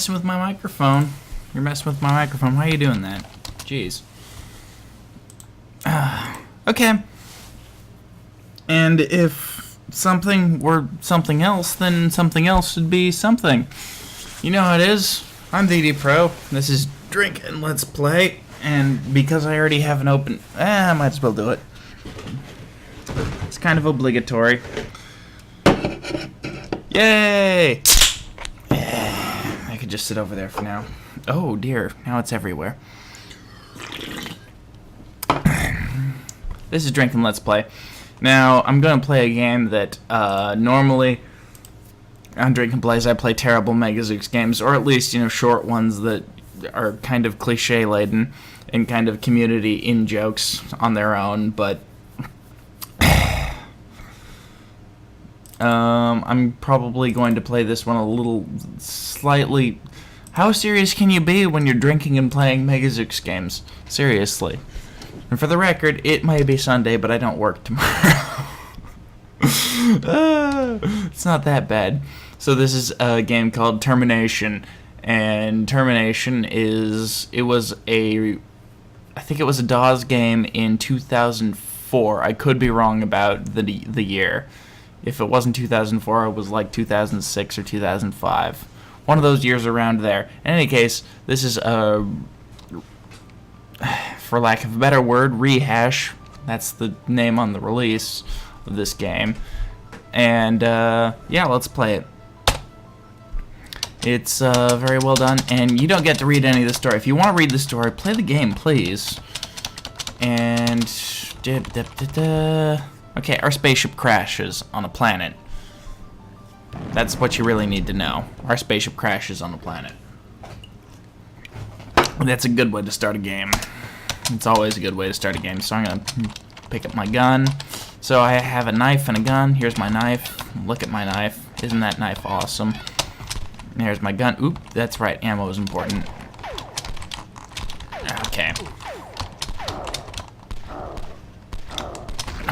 Messing with my microphone. You're messing with my microphone. Why are you doing that? Jeez. Okay. And if something were something else, then something else should be something. You know how it is. I'm DD Pro. This is Drink and Let's Play. And because I already have an open... I might as well do it. It's kind of obligatory. Yay! I could just sit over there for now. Oh dear, now it's everywhere. This is Drink and Let's Play. Now, I'm going to play a game that normally on Drink and Plays I play terrible Megazooks games, or at least, short ones that are kind of cliche-laden and kind of community in-jokes on their own, but I'm probably going to play this one a little slightly... How serious can you be when you're drinking and playing Megazooks games? Seriously. And for the record, it may be Sunday, but I don't work tomorrow. It's not that bad. So this is a game called Termination, and Termination is... I think it was a DOS game in 2004. I could be wrong about the year. If it wasn't 2004, it was like 2006 or 2005. One of those years around there. In any case, this is a, for lack of a better word, Rehash. That's the name on the release of this game. And, yeah, let's play it. It's very well done, and you don't get to read any of the story. If you want to read the story, play the game, please. And... Okay, our spaceship crashes on a planet. That's what you really need to know. Our spaceship crashes on a planet. That's a good way to start a game. It's always a good way to start a game. So I'm going to pick up my gun. So I have a knife and a gun. Here's my knife. Look at my knife. Isn't that knife awesome? There's my gun. Oop, that's right. Ammo is important. Okay.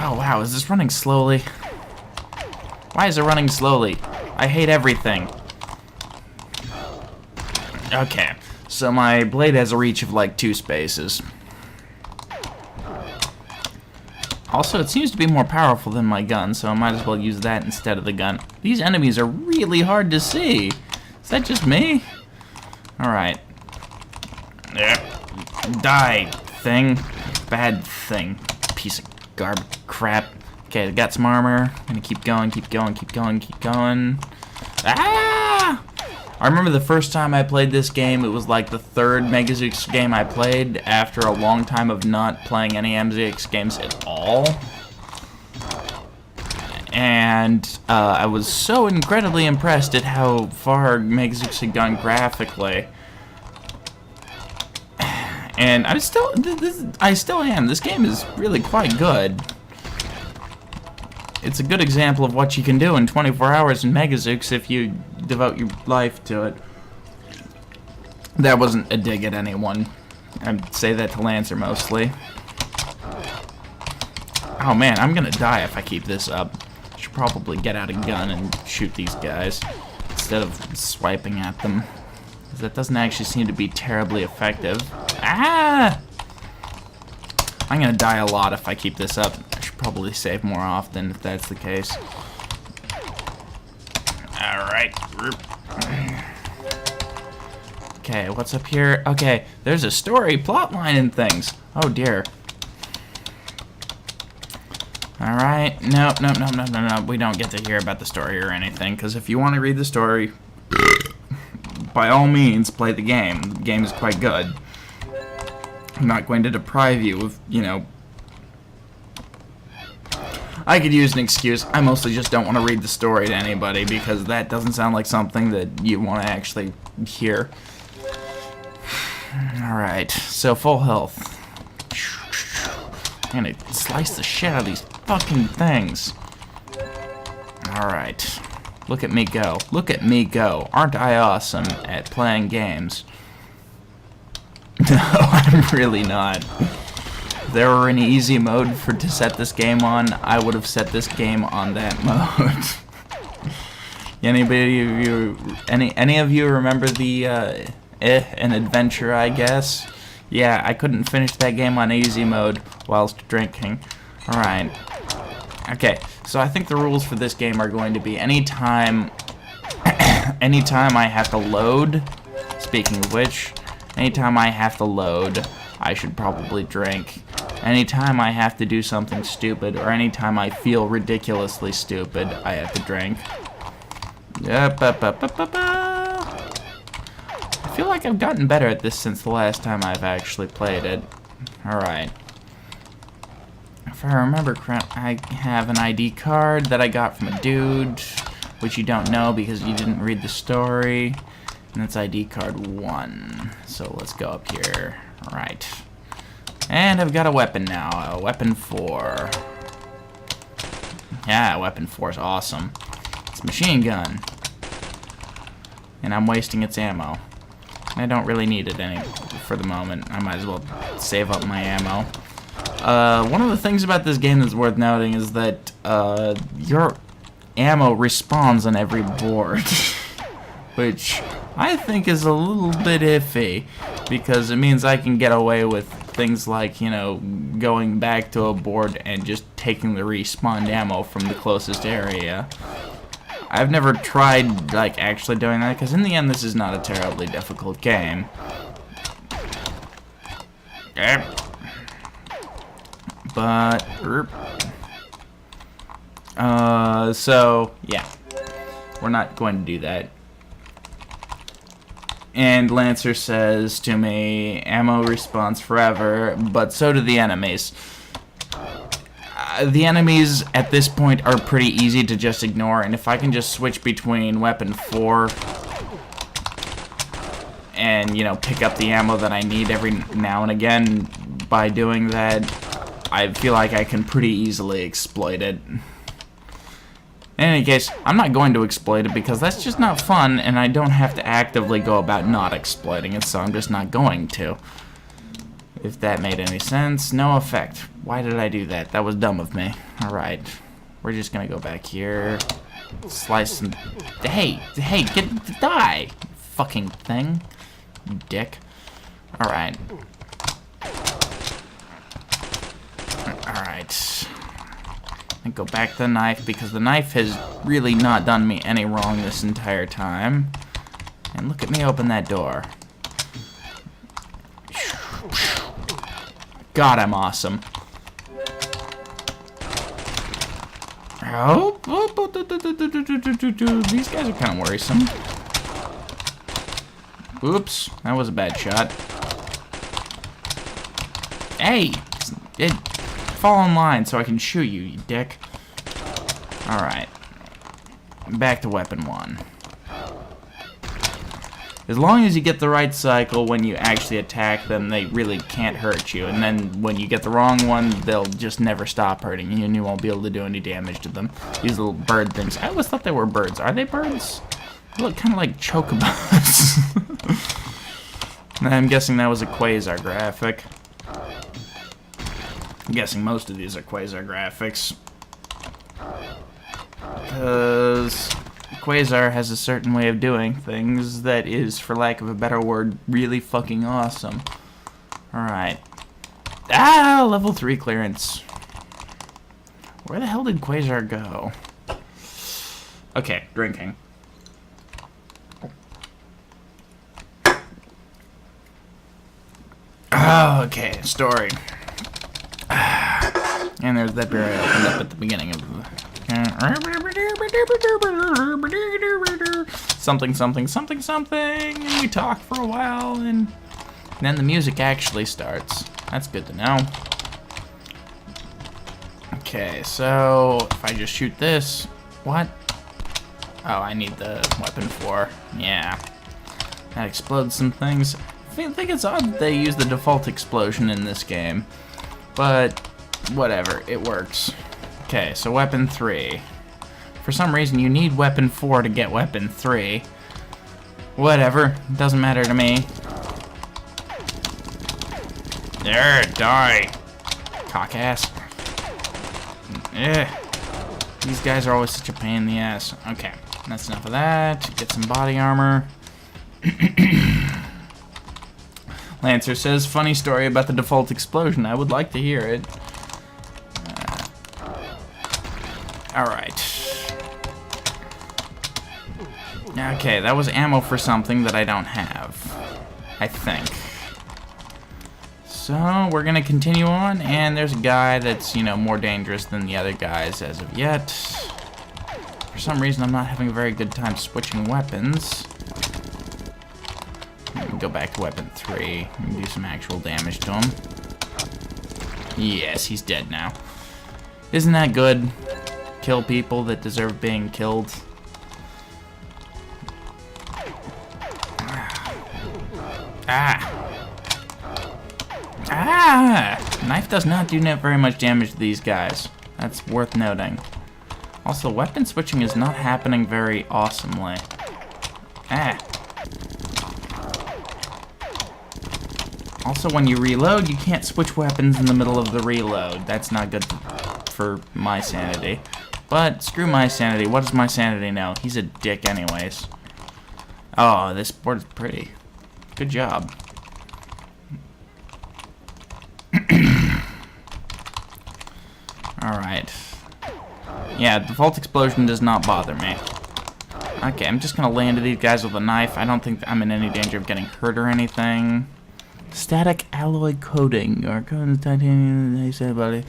Oh, wow. Is this running slowly? Why is it running slowly? I hate everything. Okay. So my blade has a reach of like 2 spaces. Also, it seems to be more powerful than my gun, so I might as well use that instead of the gun. These enemies are really hard to see. Is that just me? Alright. Die, thing. Bad thing. Piece of garbage crap. Okay, I got some armor. I'm gonna keep going, keep going, keep going, keep going. Ah! I remember the first time I played this game, it was like the 3rd Megazooks game I played after a long time of not playing any MZX games at all. And I was so incredibly impressed at how far Megazooks had gone graphically. And I still am. This game is really quite good. It's a good example of what you can do in 24 hours in Megazooks if you devote your life to it. That wasn't a dig at anyone. I'd say that to Lancer mostly. Oh man, I'm gonna die if I keep this up. I should probably get out a gun and shoot these guys instead of swiping at them. That doesn't actually seem to be terribly effective. Ah! I'm gonna die a lot if I keep this up. I should probably save more often if that's the case. Alright. Okay, what's up here? Okay, there's a story, plotline, and things. Oh dear. Alright, no, we don't get to hear about the story or anything, because if you want to read the story, by all means, play the game. The game is quite good. I'm not going to deprive you of, I could use an excuse. I mostly just don't want to read the story to anybody, because that doesn't sound like something that you want to actually hear. Alright, so full health. I'm gonna slice the shit out of these fucking things. Alright. Look at me go. Look at me go. Aren't I awesome at playing games? No, I'm really not. If there were an easy mode to set this game on, I would have set this game on that mode. Anybody of you, any of you remember the an adventure, I guess? Yeah, I couldn't finish that game on easy mode whilst drinking. Alright. Okay, so I think the rules for this game are going to be anytime I have to load, speaking of which, anytime I have to load, I should probably drink. Anytime I have to do something stupid, or anytime I feel ridiculously stupid, I have to drink. Yep. I feel like I've gotten better at this since the last time I've actually played it. Alright. If I remember correct, I have an ID card that I got from a dude, which you don't know because you didn't read the story. And that's ID card 1. So let's go up here. Alright. And I've got a weapon now. A weapon 4. Yeah, weapon 4 is awesome. It's a machine gun. And I'm wasting its ammo. I don't really need it any for the moment. I might as well save up my ammo. One of the things about this game that's worth noting is that your ammo respawns on every board. Which I think is a little bit iffy, because it means I can get away with things like, you know, going back to a board and just taking the respawned ammo from the closest area. I've never tried, like, actually doing that, because in the end this is not a terribly difficult game. But, so, yeah. We're not going to do that. And Lancer says to me, ammo respawns forever, but so do the enemies. The enemies at this point are pretty easy to just ignore, and if I can just switch between weapon 4 and, you know, pick up the ammo that I need every now and again by doing that, I feel like I can pretty easily exploit it. In any case, I'm not going to exploit it because that's just not fun, and I don't have to actively go about not exploiting it, so I'm just not going to. If that made any sense. No effect. Why did I do that? That was dumb of me. Alright. We're just gonna go back here. Slice some... Hey, die! Fucking thing. You dick. Alright. Alright. And go back to the knife, because the knife has really not done me any wrong this entire time. And look at me open that door. God, I'm awesome. Oh, these guys are kind of worrisome. Oops, that was a bad shot. Hey, fall in line so I can shoot you, you dick. Alright. Back to weapon 1. As long as you get the right cycle when you actually attack them, they really can't hurt you. And then when you get the wrong one, they'll just never stop hurting you, and you won't be able to do any damage to them. These little bird things. I always thought they were birds. Are they birds? They look kind of like chocobos. I'm guessing that was a quasar graphic. I'm guessing most of these are quasar graphics. Because Quasar has a certain way of doing things that is, for lack of a better word, really fucking awesome. Alright. Ah, level 3 clearance. Where the hell did Quasar go? Okay, drinking. Oh, okay, story. And there's that beer I opened up at the beginning of something, and we talk for a while, and then the music actually starts. That's good to know. Okay, so if I just shoot this, what? Oh, I need the weapon 4. Yeah. That explodes some things. I think it's odd that they use the default explosion in this game, but whatever, it works. Okay, so weapon 3. For some reason, you need weapon 4 to get weapon 3. Whatever, doesn't matter to me. There, die, cock-ass. These guys are always such a pain in the ass. Okay, That's enough of that. Get some body armor. Lancer says, funny story about the default explosion. I would like to hear it. Alright. Okay, that was ammo for something that I don't have. I think. So, we're gonna continue on, and there's a guy that's, you know, more dangerous than the other guys as of yet. For some reason, I'm not having a very good time switching weapons. Let me go back to weapon 3 and do some actual damage to him. Yes, he's dead now. Isn't that good? Kill people that deserve being killed. Ah! Ah! Knife does not do very much damage to these guys. That's worth noting. Also, weapon switching is not happening very awesomely. Ah! Also, when you reload, you can't switch weapons in the middle of the reload. That's not good for my sanity. But, screw my sanity. What does my sanity know? He's a dick anyways. Oh, this board is pretty. Good job. Alright. Yeah, default explosion does not bother me. Okay, I'm just gonna lay into these guys with a knife. I don't think I'm in any danger of getting hurt or anything. Static alloy coating, or titanium, they say about it.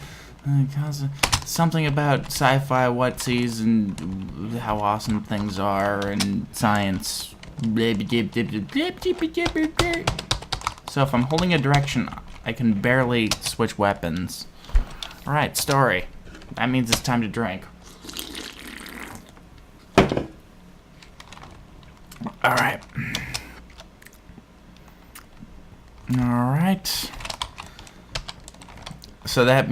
Something about sci-fi whatsies and how awesome things are and science. So if I'm holding a direction, I can barely switch weapons. Alright, story. That means it's time to drink. Alright. Alright. So that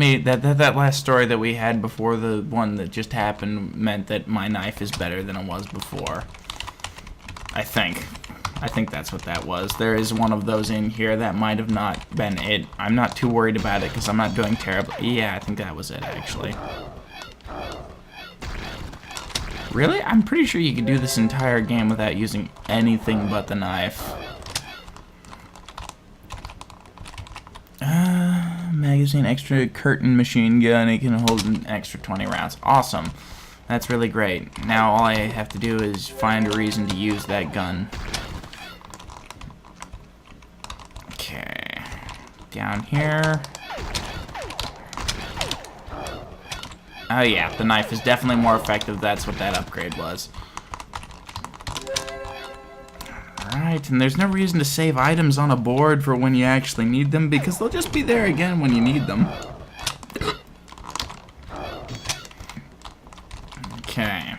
last story that we had before the one that just happened meant that my knife is better than it was before. I think that's what that was. There is one of those in here. That might have not been it. I'm not too worried about it because I'm not doing terribly. Yeah, I think that was it, actually. Really? I'm pretty sure you could do this entire game without using anything but the knife. Magazine, extra curtain machine gun. It can hold an extra 20 rounds. Awesome. That's really great. Now all I have to do is find a reason to use that gun. Okay. Down here. Oh yeah, the knife is definitely more effective. That's what that upgrade was. Alright, and there's no reason to save items on a board for when you actually need them, because they'll just be there again when you need them. Okay.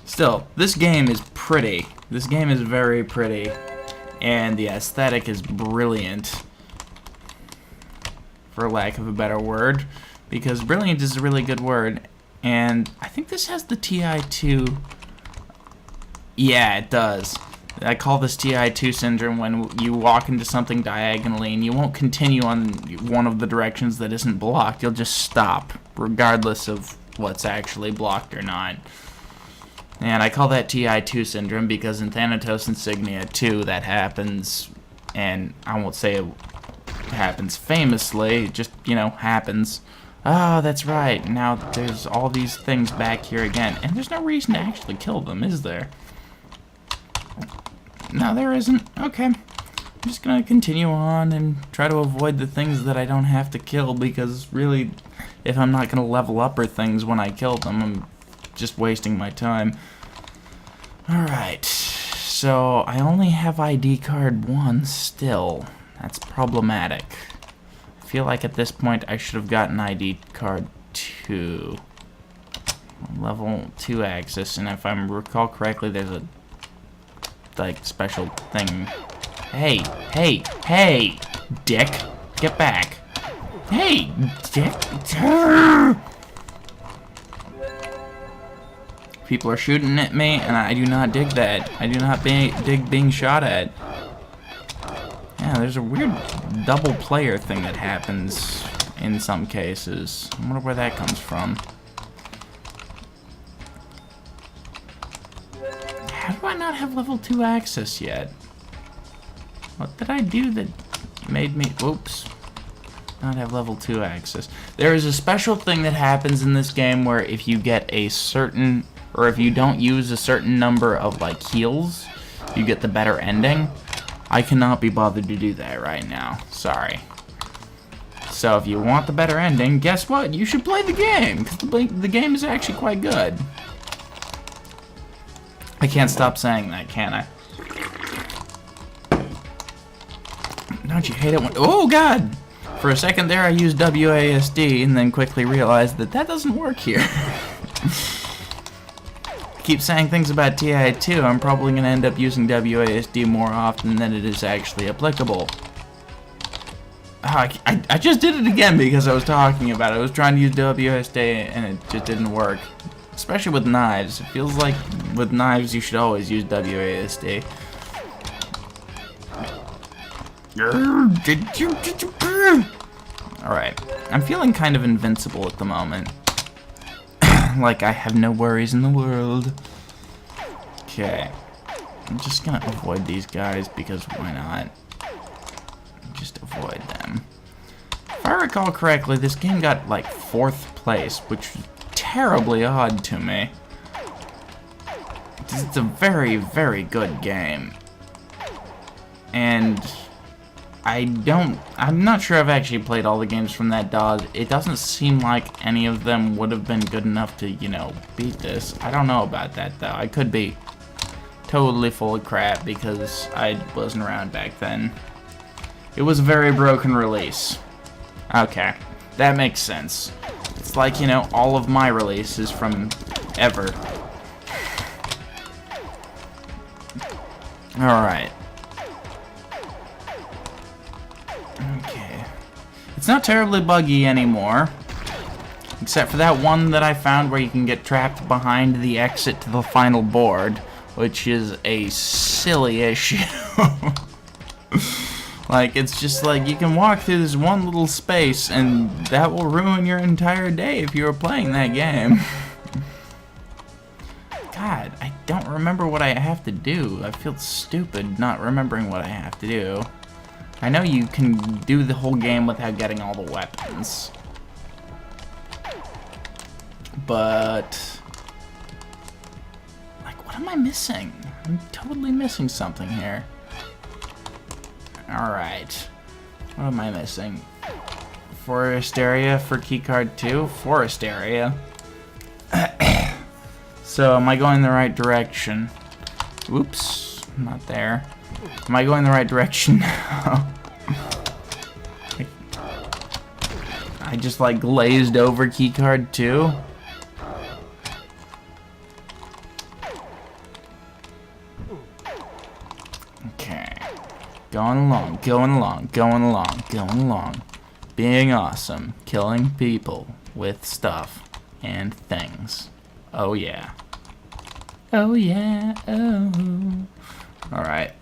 Still, this game is pretty. This game is very pretty. And the aesthetic is brilliant. For lack of a better word. Because brilliant is a really good word. And I think this has the TI2. Yeah, it does. I call this TI2 syndrome when you walk into something diagonally and you won't continue on one of the directions that isn't blocked. You'll just stop, regardless of what's actually blocked or not. And I call that TI2 syndrome because in Thanatos Insignia 2 that happens, and I won't say it happens famously, it just, you know, happens. Oh, that's right, now there's all these things back here again, and there's no reason to actually kill them, is there? No, there isn't. Okay. I'm just gonna continue on and try to avoid the things that I don't have to kill, because really, if I'm not gonna level up or things when I kill them, I'm just wasting my time. Alright. So, I only have ID card 1 still. That's problematic. I feel like at this point I should have gotten ID card 2. Level 2 access, and if I recall correctly, there's a like special thing. Hey, hey, hey, dick, get back. Hey, dick. People are shooting at me, and I do not dig that. I do not dig being shot at. Yeah, there's a weird double player thing that happens in some cases. I wonder where that comes from. not have level 2 access yet? What did I do that made me... Whoops. Not have level 2 access. There is a special thing that happens in this game where if you get a certain... Or if you don't use a certain number of, like, heals, you get the better ending. I cannot be bothered to do that right now. Sorry. So if you want the better ending, guess what? You should play the game, because the game is actually quite good. I can't stop saying that, can I? Don't you hate it when... Oh, God! For a second there, I used WASD, and then quickly realized that that doesn't work here. Keep saying things about TI2, I'm probably going to end up using WASD more often than it is actually applicable. Oh, I just did it again because I was talking about it. I was trying to use WASD and it just didn't work. Especially with knives. It feels like with knives you should always use WASD. Alright. I'm feeling kind of invincible at the moment. Like I have no worries in the world. Okay. I'm just gonna avoid these guys because why not? Just avoid them. If I recall correctly, this game got like 4th place, which was terribly odd to me. It's a very, very good game. And I'm not sure I've actually played all the games from that DOS. It doesn't seem like any of them would have been good enough to, you know, beat this. I don't know about that, though. I could be totally full of crap because I wasn't around back then. It was a very broken release. Okay, that makes sense. It's like, you know, all of my releases from ever. Alright. Okay. It's not terribly buggy anymore. Except for that one that I found where you can get trapped behind the exit to the final board, which is a silly issue. Like, it's just like, you can walk through this one little space, and that will ruin your entire day if you were playing that game. God, I don't remember what I have to do. I feel stupid not remembering what I have to do. I know you can do the whole game without getting all the weapons. But... like, what am I missing? I'm totally missing something here. Alright. What am I missing? Forest area for keycard 2? Forest area. So, am I going the right direction? Oops. Not there. Am I going the right direction now? I just like glazed over keycard 2. Okay. Going along, going along, going along, going along. Being awesome. Killing people with stuff and things. Oh yeah. Oh yeah, oh. Alright.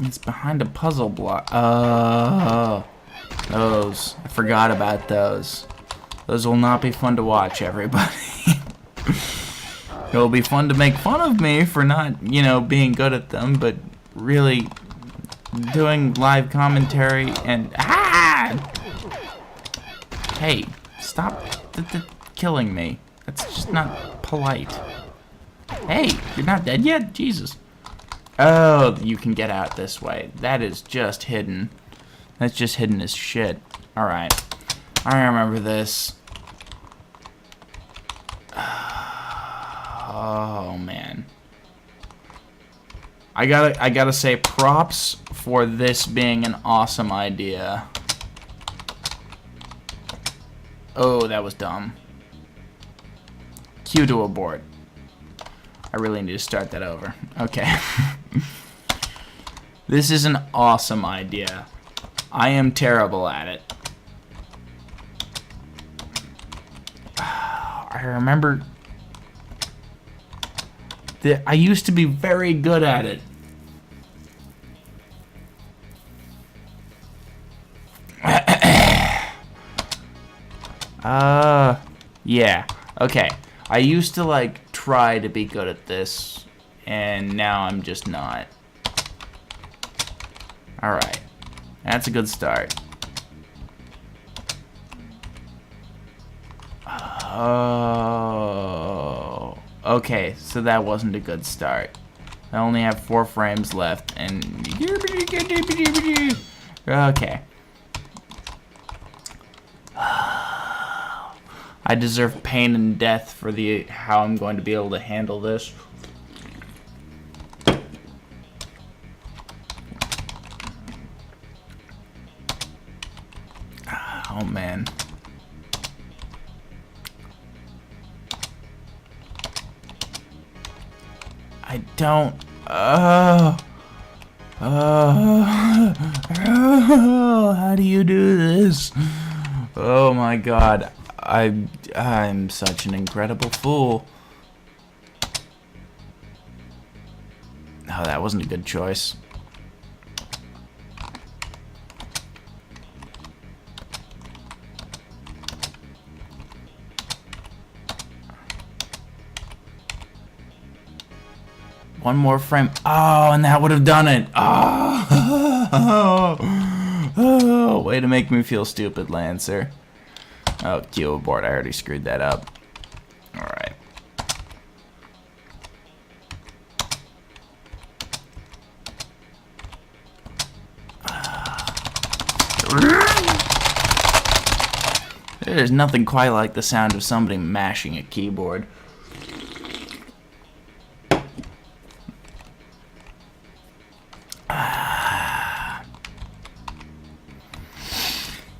It's behind a puzzle block. Oh. Those. I forgot about those. Those will not be fun to watch, everybody. It'll be fun to make fun of me for not, you know, being good at them, but really doing live commentary and... Ah! Hey, stop killing me. That's just not polite. Hey, you're not dead yet? Jesus. Oh, you can get out this way. That is just hidden. That's just hidden as shit. Alright. I remember this. Oh, man. I gotta say props for this being an awesome idea. Oh, that was dumb. Cue to abort. I really need to start that over. Okay. This is an awesome idea. I am terrible at it. I remember that I used to be very good at it. Yeah. Okay, I used to, like, try to be good at this, and now I'm just not. Alright, that's a good start. Oh, okay, so that wasn't a good start. I only have 4 frames left, and... Okay. I deserve pain and death for how I'm going to be able to handle this. Oh, man. I don't... how do you do this? Oh my god. I'm such an incredible fool. Oh, that wasn't a good choice. One more frame. Oh, and that would have done it. Oh, way to make me feel stupid, Lancer. Oh, Q abort. I already screwed that up. Alright. There's nothing quite like the sound of somebody mashing a keyboard.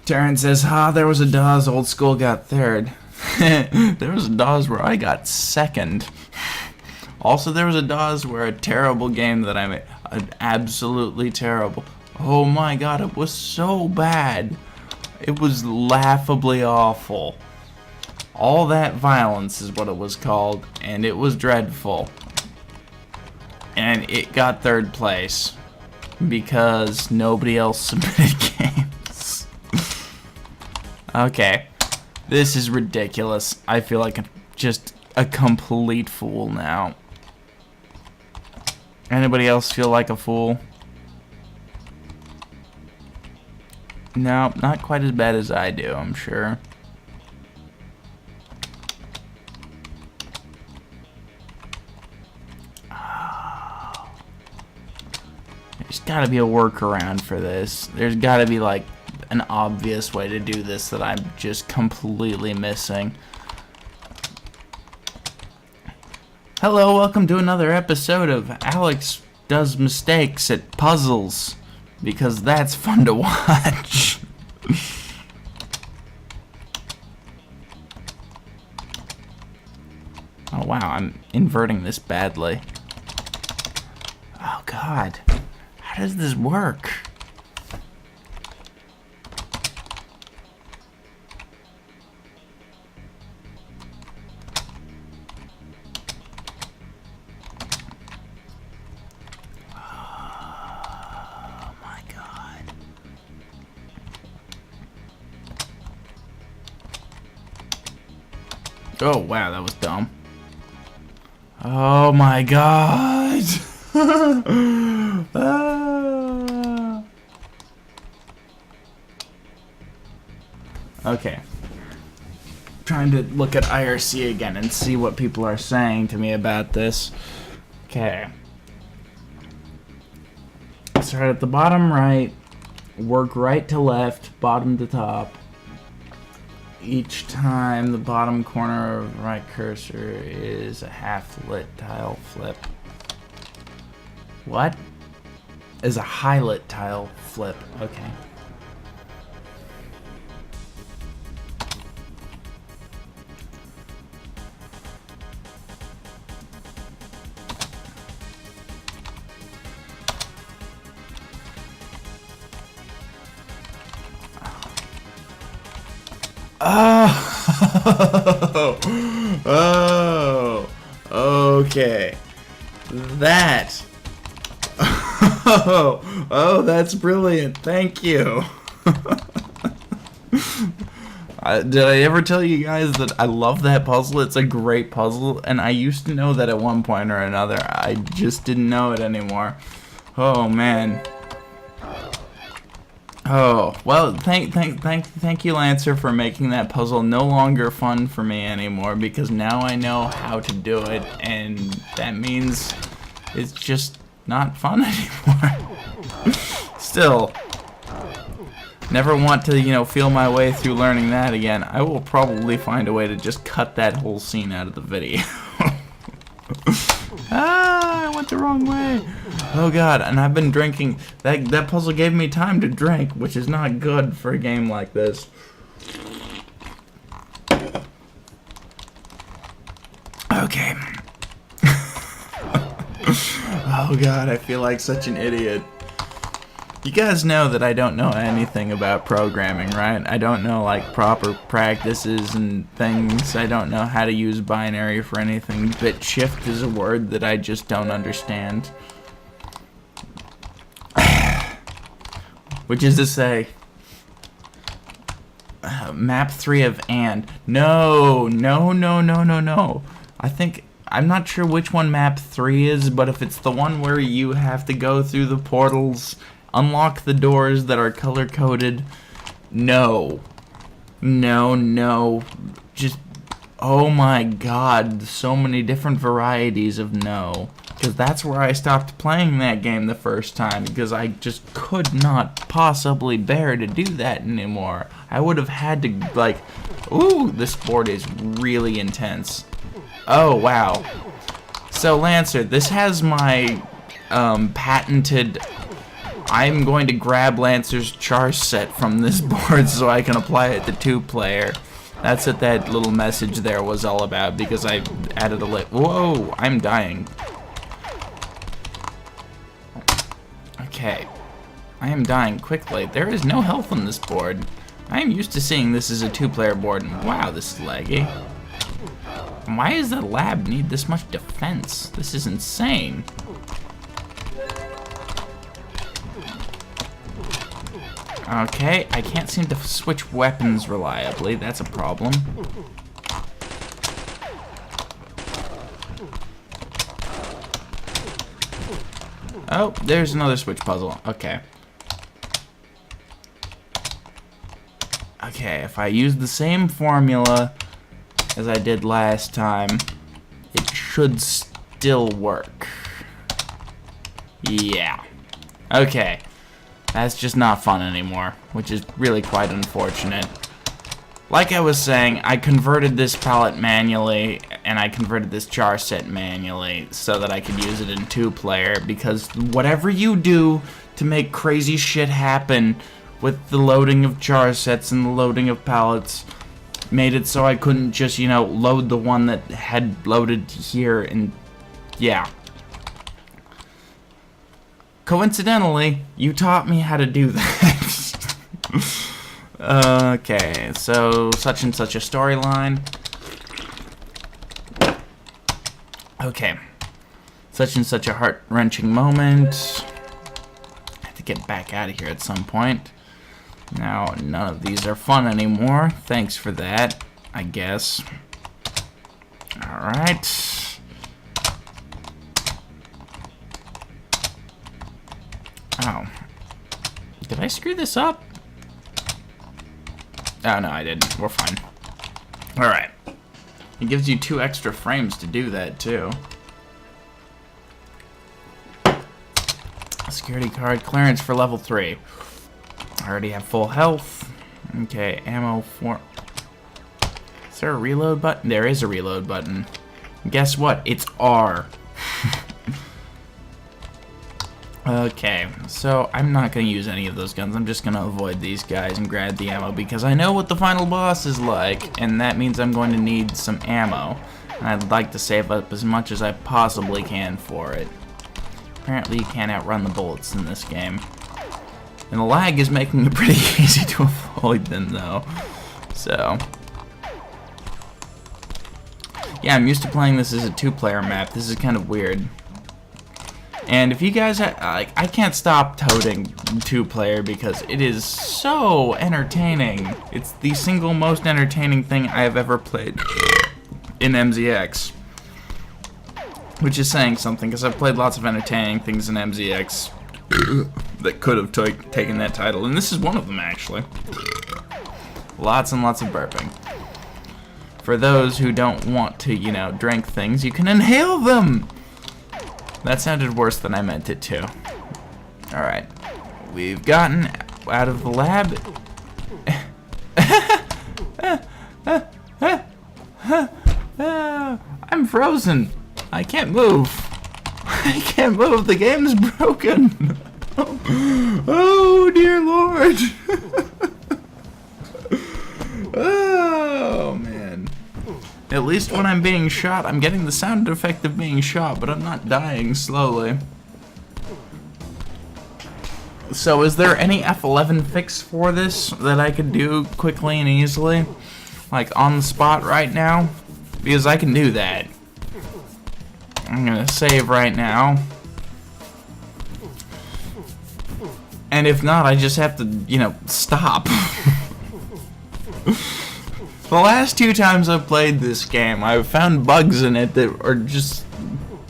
Terrence says, there was a DAWs, old school got third. There was a DAWs where I got second. Also, there was a DAWs where a terrible game that I made, absolutely terrible. Oh my god, it was so bad. It was laughably awful. All That Violence is what it was called, and it was dreadful. And it got third place because nobody else submitted games. Okay, this is ridiculous. I feel like I'm just a complete fool now. Anybody else feel like a fool? No, not quite as bad as I do, I'm sure. There's gotta be a workaround for this. There's gotta be, like, an obvious way to do this that I'm just completely missing. Hello, welcome to another episode of Alex Does Mistakes at Puzzles, because that's fun to watch. Oh wow, I'm inverting this badly. Oh god, how does this work? Oh, wow, that was dumb. Oh my god! Okay. Trying to look at IRC again and see what people are saying to me about this. Okay. Start at the bottom right, work right to left, bottom to top. Each time the bottom corner of right cursor is a half-lit tile flip. What? Is a high-lit tile flip. Okay. Oh, okay. That. Oh, that's brilliant. Thank you. Did I ever tell you guys that I love that puzzle? It's a great puzzle, and I used to know that at one point or another. I just didn't know it anymore. Oh man. Oh well, thank you, Lancer, for making that puzzle no longer fun for me anymore, because now I know how to do it, and that means it's just not fun anymore. Still, never want to, you know, feel my way through learning that again. I will probably find a way to just cut that whole scene out of the video. Ah, I went the wrong way. Oh god, and I've been drinking. That puzzle gave me time to drink, which is not good for a game like this. Okay. Oh god, I feel like such an idiot. You guys know that I don't know anything about programming, right? I don't know, like, proper practices and things. I don't know how to use binary for anything. Bit shift is a word that I just don't understand. Which is to say, map 3 of and. No. I'm not sure which one map 3 is, but if it's the one where you have to go through the portals, unlock the doors that are color-coded, no. Just, oh my god, so many different varieties of no. Because that's where I stopped playing that game the first time, because I just could not possibly bear to do that anymore. I would have had to, like, ooh, this board is really intense. Oh, wow. So, Lancer, this has my patented, I'm going to grab Lancer's char set from this board so I can apply it to 2-player. That's what that little message there was all about, because I added a whoa, I'm dying. Okay. I am dying quickly. There is no health on this board. I am used to seeing this as a 2-player board, and wow, this is laggy. Why does the lab need this much defense? This is insane. Okay, I can't seem to switch weapons reliably. That's a problem. Oh, there's another switch puzzle. Okay. Okay, if I use the same formula as I did last time, it should still work. Yeah. Okay. That's just not fun anymore, which is really quite unfortunate. Like I was saying, I converted this palette manually, and I converted this char set manually so that I could use it in 2-player, because whatever you do to make crazy shit happen with the loading of char sets and the loading of palettes made it so I couldn't just, you know, load the one that had loaded here, and yeah. Coincidentally, you taught me how to do that. Okay, so such and such a storyline. Okay. Such and such a heart-wrenching moment. I have to get back out of here at some point. Now, none of these are fun anymore. Thanks for that, I guess. Alright. Oh. Did I screw this up? Oh, no, I didn't. We're fine. Alright. It gives you 2 extra frames to do that, too. Security card clearance for level 3. I already have full health. Okay, ammo for... Is there a reload button? There is a reload button. Guess what? It's R. Okay, so I'm not going to use any of those guns. I'm just going to avoid these guys and grab the ammo because I know what the final boss is like, and that means I'm going to need some ammo. And I'd like to save up as much as I possibly can for it. Apparently you can't outrun the bullets in this game. And the lag is making it pretty easy to avoid them, though. So... yeah, I'm used to playing this as a 2-player map. This is kind of weird. And if you guys, I can't stop toting 2-player because it is so entertaining. It's the single most entertaining thing I have ever played in MZX. Which is saying something, because I've played lots of entertaining things in MZX that could have taken that title, and this is one of them, actually. Lots and lots of burping. For those who don't want to, you know, drink things, you can inhale them! That sounded worse than I meant it to. Alright. We've gotten out of the lab. I'm frozen. I can't move. I can't move. The game's broken. Oh, dear Lord. Oh, man. At least when I'm being shot, I'm getting the sound effect of being shot, but I'm not dying slowly. So is there any F11 fix for this that I could do quickly and easily? Like on the spot right now? Because I can do that. I'm gonna save right now. And if not, I just have to, you know, stop. The last 2 times I've played this game, I've found bugs in it that are just,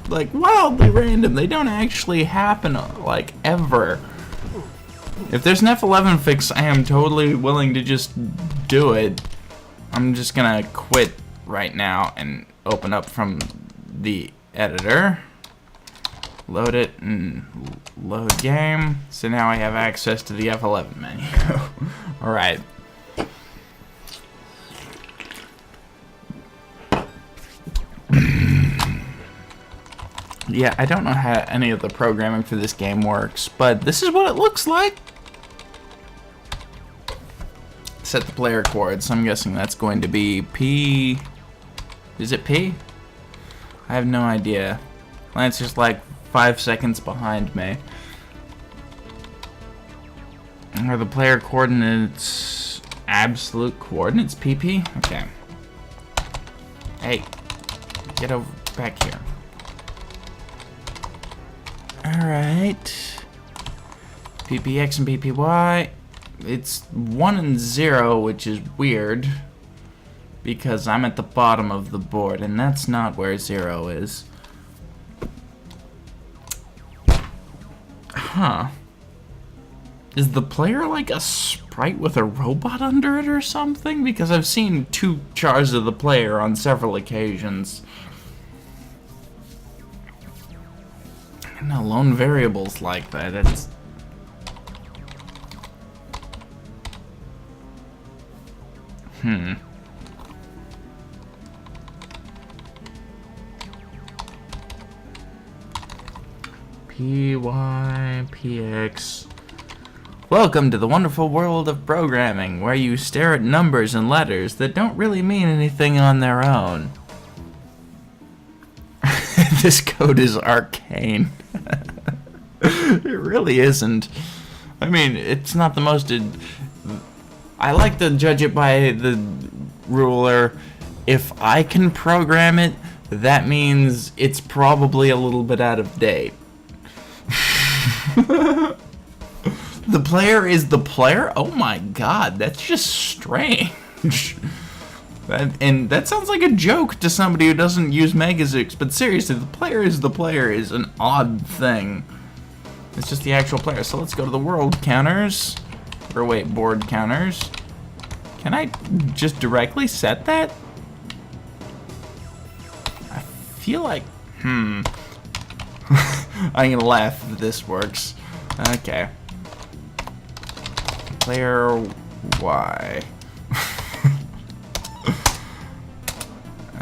like, wildly random. They don't actually happen, like, ever. If there's an F11 fix, I am totally willing to just do it. I'm just gonna quit right now and open up from the editor. Load it and load game. So now I have access to the F11 menu. Alright. Yeah, I don't know how any of the programming for this game works, but this is what it looks like. Set the player chords. I'm guessing that's going to be P. Is it P? I have no idea. Lance is like 5 seconds behind me. Are the player coordinates absolute coordinates? PP? Okay. Hey, get over back here. Alright. PPX and PPY. It's 1 and 0, which is weird. Because I'm at the bottom of the board, and that's not where 0 is. Huh. Is the player like a sprite with a robot under it or something? Because I've seen 2 chars of the player on several occasions. No, lone variables like that. It's PY, PX. Welcome to the wonderful world of programming, where you stare at numbers and letters that don't really mean anything on their own. This code is arcane. It really isn't. I mean, it's not the most... I like to judge it by the ruler. If I can program it, that means it's probably a little bit out of date. The player is the player? Oh my god, that's just strange. And that sounds like a joke to somebody who doesn't use Megazooks, but seriously, the player is an odd thing. It's just the actual player. So let's go to the world counters. Or wait, board counters. Can I just directly set that? I feel like, I'm gonna laugh if this works. Okay. Player Y.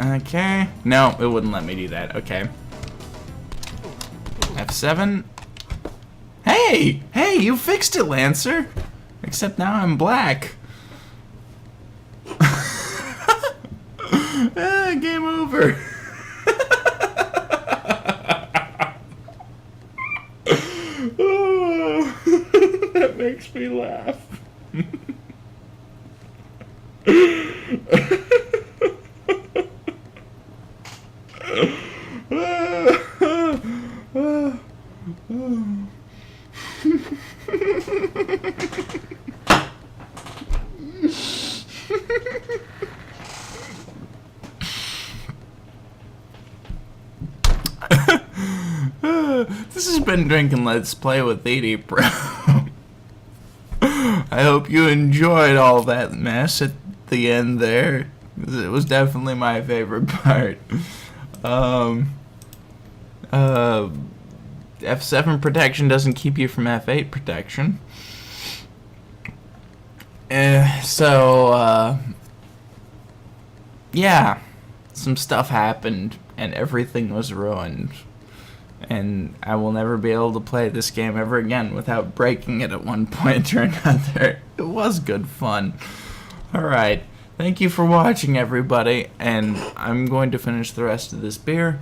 Okay. No, it wouldn't let me do that. Okay. F7. Hey! Hey, you fixed it, Lancer! Except now I'm black. Game over. Oh, that makes me laugh. This has been Drinking Let's Play with Edie, bro. I hope you enjoyed all that mess at the end there. It was definitely my favorite part. F7 protection doesn't keep you from F8 protection. Yeah, some stuff happened and everything was ruined. And I will never be able to play this game ever again without breaking it at one point or another. It was good fun. Alright, thank you for watching, everybody, and I'm going to finish the rest of this beer.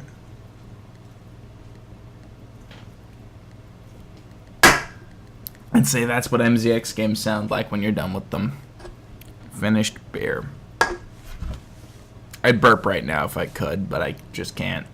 And say that's what MZX games sound like when you're done with them. Finished beer. I'd burp right now if I could, but I just can't.